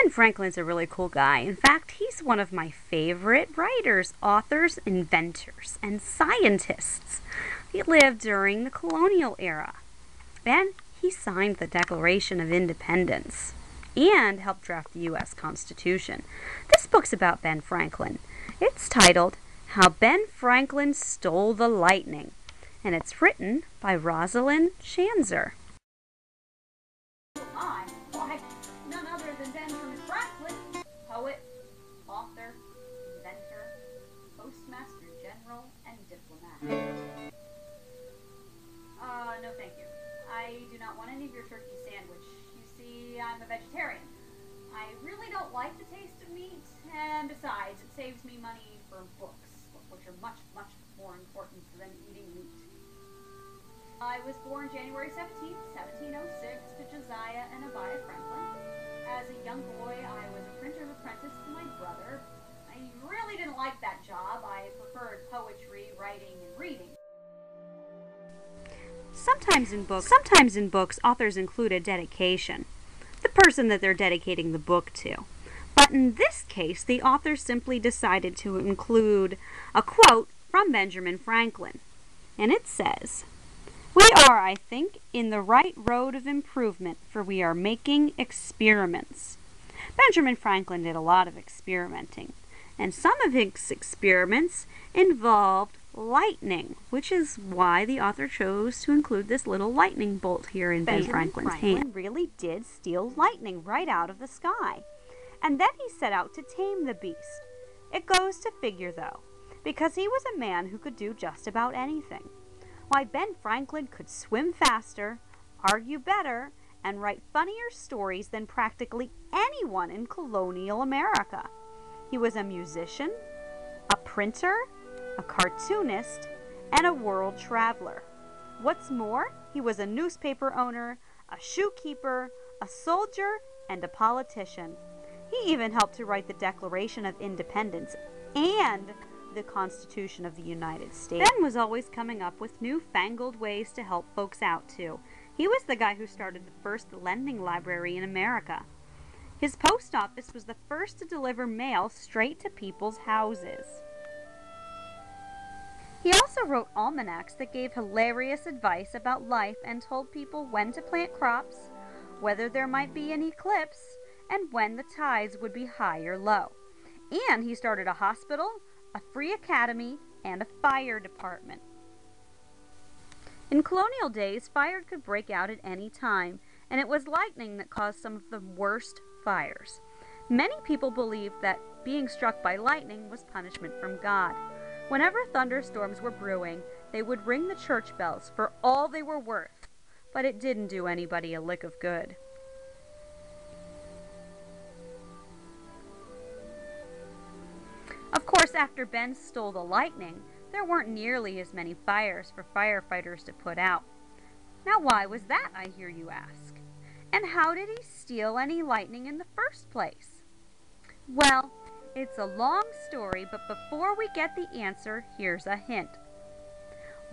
Ben Franklin's a really cool guy. In fact, he's one of my favorite writers, authors, inventors, and scientists. He lived during the colonial era. And he signed the Declaration of Independence and helped draft the U.S. Constitution. This book's about Ben Franklin. It's titled How Ben Franklin Stole the Lightning, and it's written by Rosalind Shanzer. Why, none other than Benjamin Franklin, poet, author, inventor, postmaster general, and diplomat. No thank you. I do not want any of your turkey sandwich. You see, I'm a vegetarian. I really don't like the taste of meat, and besides, it saves me money for books, which are much, much more important than eating meat. I was born January 17th, 1706, to Josiah and Abiah Franklin. As a young boy, I was a printer's apprentice to my brother. I really didn't like that job. I preferred poetry, writing, and reading. Sometimes in books, authors include a dedication, the person that they're dedicating the book to. But in this case, the author simply decided to include a quote from Benjamin Franklin. And it says, "We are, I think, in the right road of improvement, for we are making experiments." Benjamin Franklin did a lot of experimenting, and some of his experiments involved lightning, which is why the author chose to include this little lightning bolt here in Ben Franklin's hand. Franklin really did steal lightning right out of the sky, and then he set out to tame the beast. It goes to figure, though, because he was a man who could do just about anything. Why, Ben Franklin could swim faster, argue better, and write funnier stories than practically anyone in colonial America. He was a musician, a printer, a cartoonist, and a world traveler. What's more, he was a newspaper owner, a shoe keeper, a soldier, and a politician. He even helped to write the Declaration of Independence and the Constitution of the United States. Ben was always coming up with newfangled ways to help folks out, too. He was the guy who started the first lending library in America. His post office was the first to deliver mail straight to people's houses. He also wrote almanacs that gave hilarious advice about life and told people when to plant crops, whether there might be an eclipse, and when the tides would be high or low. And he started a hospital, a free academy, and a fire department. In colonial days, fire could break out at any time, and it was lightning that caused some of the worst fires. Many people believed that being struck by lightning was punishment from God. Whenever thunderstorms were brewing, they would ring the church bells for all they were worth, but it didn't do anybody a lick of good. Of course, after Ben stole the lightning, there weren't nearly as many fires for firefighters to put out. Now, why was that, I hear you ask? And how did he steal any lightning in the first place? Well, it's a long story, but before we get the answer, here's a hint.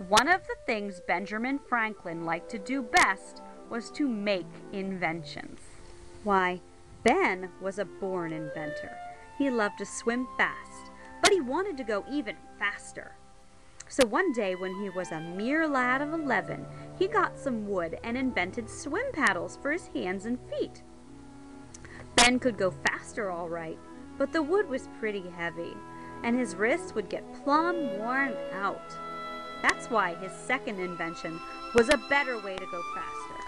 One of the things Benjamin Franklin liked to do best was to make inventions. Why, Ben was a born inventor. He loved to swim fast, but he wanted to go even faster. So one day when he was a mere lad of 11, he got some wood and invented swim paddles for his hands and feet. Ben could go faster all right, but the wood was pretty heavy, and his wrists would get plumb worn out. That's why his second invention was a better way to go faster.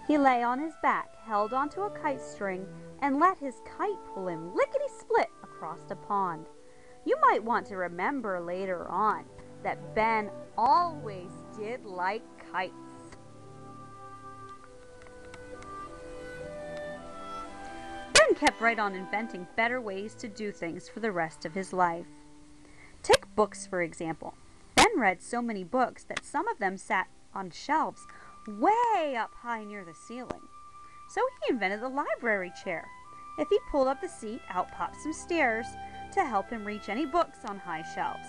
He lay on his back, held onto a kite string, and let his kite pull him lickety-split across a pond. You might want to remember later on that Ben always did like kites. Ben kept right on inventing better ways to do things for the rest of his life. Take books, for example. Ben read so many books that some of them sat on shelves way up high near the ceiling. So he invented the library chair. If he pulled up the seat, out popped some stairs to help him reach any books on high shelves.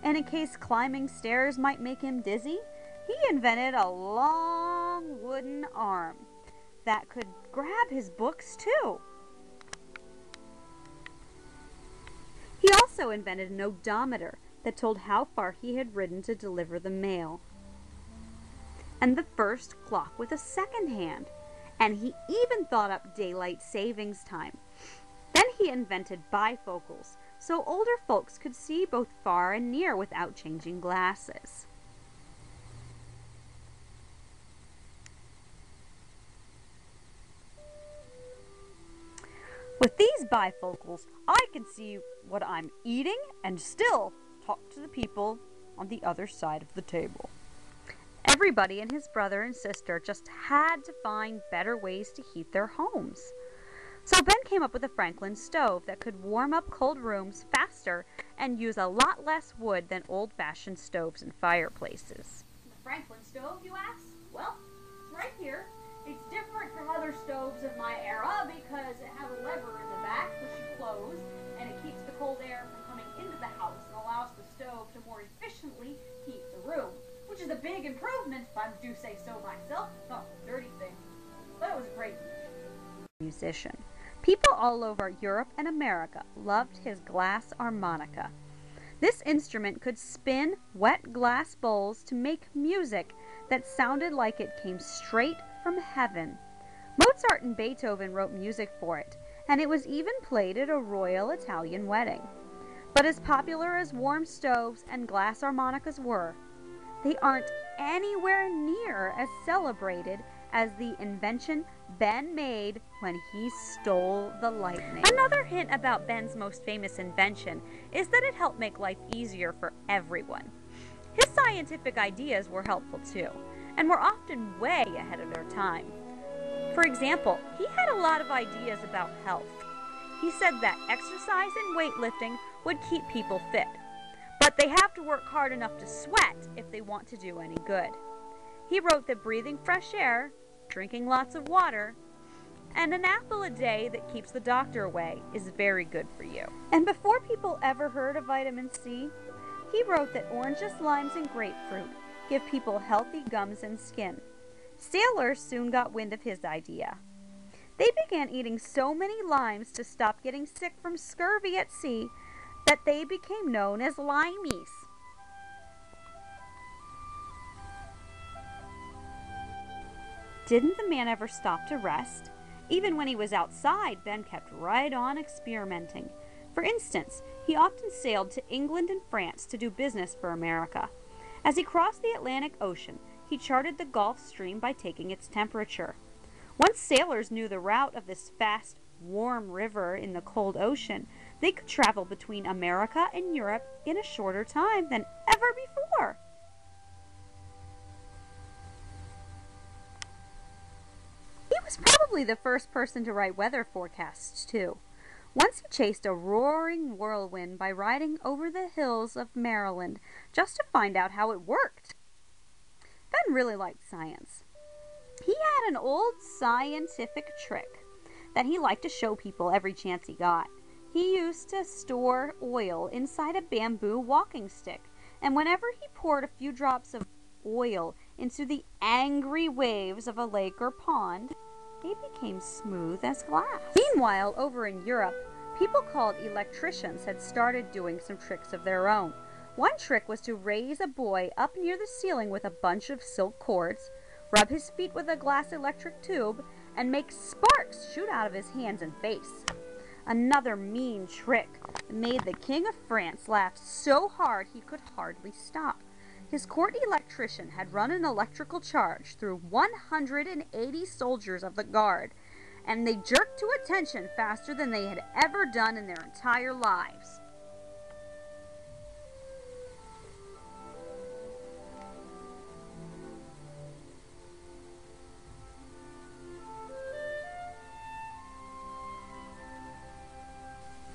And in case climbing stairs might make him dizzy, he invented a long wooden arm that could grab his books too. He also invented an odometer that told how far he had ridden to deliver the mail, and the first clock with a second hand, and he even thought up daylight savings time. Then he invented bifocals, so older folks could see both far and near without changing glasses. With these bifocals, I can see what I'm eating and still talk to the people on the other side of the table. Everybody and his brother and sister just had to find better ways to heat their homes. So Ben came up with a Franklin stove that could warm up cold rooms faster and use a lot less wood than old-fashioned stoves and fireplaces. The Franklin stove, you ask? Well, it's right here. It's different from other stoves of my era because it has a lever in the back which you close, and it keeps the cold air from coming into the house and allows the stove to more efficiently heat the room, which is a big improvement if I do say so myself. Oh, dirty thing. But it was a great musician. People all over Europe and America loved his glass harmonica. This instrument could spin wet glass bowls to make music that sounded like it came straight from heaven. Mozart and Beethoven wrote music for it, and it was even played at a royal Italian wedding. But as popular as warm stoves and glass harmonicas were, they aren't anywhere near as celebrated as the invention Ben made when he stole the lightning. Another hint about Ben's most famous invention is that it helped make life easier for everyone. His scientific ideas were helpful too, and were often way ahead of their time. For example, he had a lot of ideas about health. He said that exercise and weightlifting would keep people fit, but they have to work hard enough to sweat if they want to do any good. He wrote that breathing fresh air, drinking lots of water, and an apple a day that keeps the doctor away is very good for you. And before people ever heard of vitamin C, he wrote that oranges, limes, and grapefruit give people healthy gums and skin. Sailors soon got wind of his idea. They began eating so many limes to stop getting sick from scurvy at sea that they became known as limeys. Didn't the man ever stop to rest? Even when he was outside, Ben kept right on experimenting. For instance, he often sailed to England and France to do business for America. As he crossed the Atlantic Ocean, he charted the Gulf Stream by taking its temperature. Once sailors knew the route of this fast, warm river in the cold ocean, they could travel between America and Europe in a shorter time than ever before. He was probably the first person to write weather forecasts, too. Once he chased a roaring whirlwind by riding over the hills of Maryland just to find out how it worked. Ben really liked science. He had an old scientific trick that he liked to show people every chance he got. He used to store oil inside a bamboo walking stick, and whenever he poured a few drops of oil into the angry waves of a lake or pond, they became smooth as glass. Meanwhile, over in Europe, people called electricians had started doing some tricks of their own. One trick was to raise a boy up near the ceiling with a bunch of silk cords, rub his feet with a glass electric tube, and make sparks shoot out of his hands and face. Another mean trick made the King of France laugh so hard he could hardly stop. His court electrician had run an electrical charge through 180 soldiers of the guard, and they jerked to attention faster than they had ever done in their entire lives.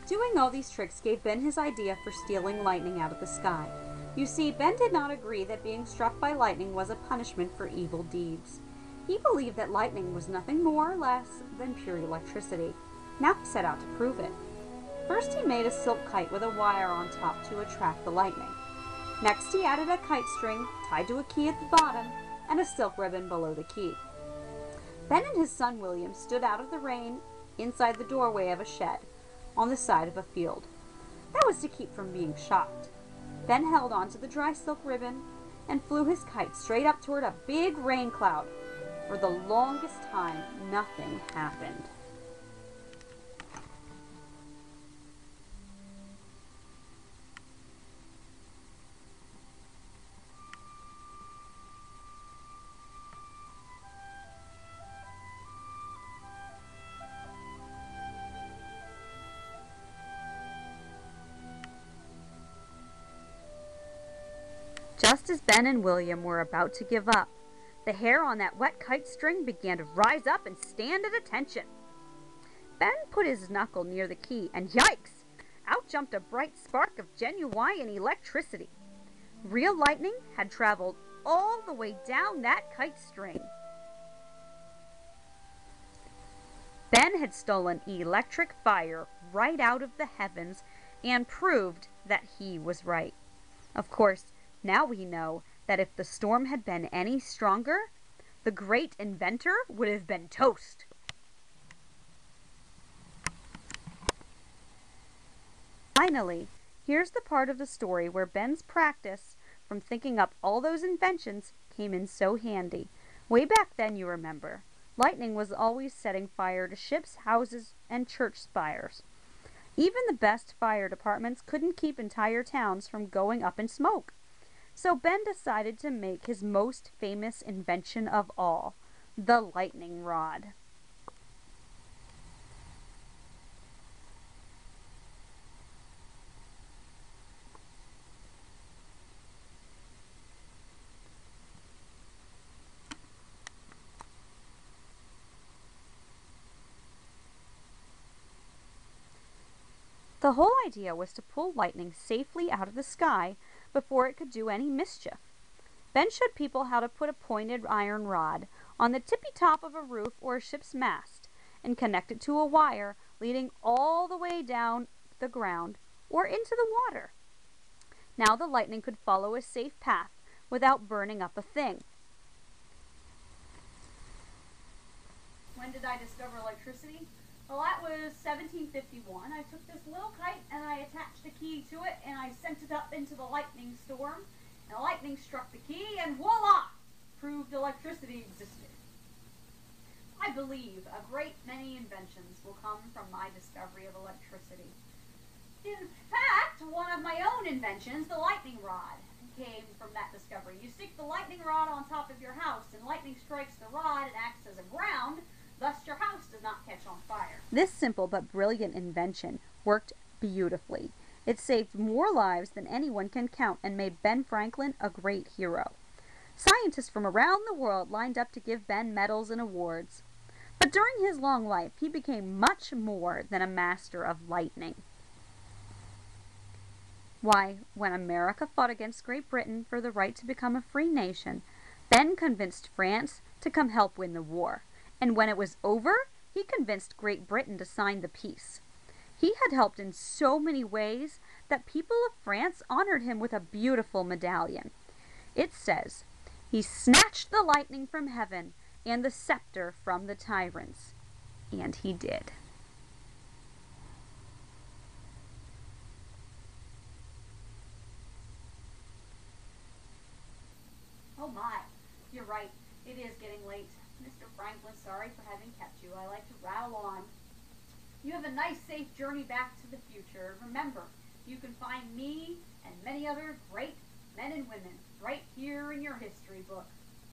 Doing all these tricks gave Ben his idea for stealing lightning out of the sky. You see, Ben did not agree that being struck by lightning was a punishment for evil deeds. He believed that lightning was nothing more or less than pure electricity. Now he set out to prove it. First he made a silk kite with a wire on top to attract the lightning. Next he added a kite string tied to a key at the bottom and a silk ribbon below the key. Ben and his son William stood out of the rain inside the doorway of a shed on the side of a field. That was to keep from being shocked. Ben held onto the dry silk ribbon and flew his kite straight up toward a big rain cloud. For the longest time, nothing happened. Just as Ben and William were about to give up, the hair on that wet kite string began to rise up and stand at attention. Ben put his knuckle near the key, and yikes! Out jumped a bright spark of genuine electricity. Real lightning had traveled all the way down that kite string. Ben had stolen electric fire right out of the heavens and proved that he was right. Of course, now we know that if the storm had been any stronger, the great inventor would have been toast. Finally, here's the part of the story where Ben's practice from thinking up all those inventions came in so handy. Way back then, you remember, lightning was always setting fire to ships, houses, and church spires. Even the best fire departments couldn't keep entire towns from going up in smoke. So Ben decided to make his most famous invention of all, the lightning rod. The whole idea was to pull lightning safely out of the sky before it could do any mischief. Ben showed people how to put a pointed iron rod on the tippy top of a roof or a ship's mast and connect it to a wire leading all the way down the ground or into the water. Now the lightning could follow a safe path without burning up a thing. When did I discover electricity? Well, that was 1751. I took this little kite and I attached a key to it and I sent it up into the lightning storm. And the lightning struck the key and voila! Proved electricity existed. I believe a great many inventions will come from my discovery of electricity. In fact, one of my own inventions, the lightning rod, came from that discovery. You stick the lightning rod on top of your house and lightning strikes the rod and acts as a ground. Thus, your house does not catch on fire. This simple but brilliant invention worked beautifully. It saved more lives than anyone can count and made Ben Franklin a great hero. Scientists from around the world lined up to give Ben medals and awards. But during his long life, he became much more than a master of lightning. Why, when America fought against Great Britain for the right to become a free nation, Ben convinced France to come help win the war. And when it was over, he convinced Great Britain to sign the peace. He had helped in so many ways that people of France honored him with a beautiful medallion. It says, "He snatched the lightning from heaven and the scepter from the tyrants." And he did. Oh my, you're right. It is getting late. Mr. Franklin, sorry for having kept you. I like to rattle on. You have a nice, safe journey back to the future. Remember, you can find me and many other great men and women right here in your history book.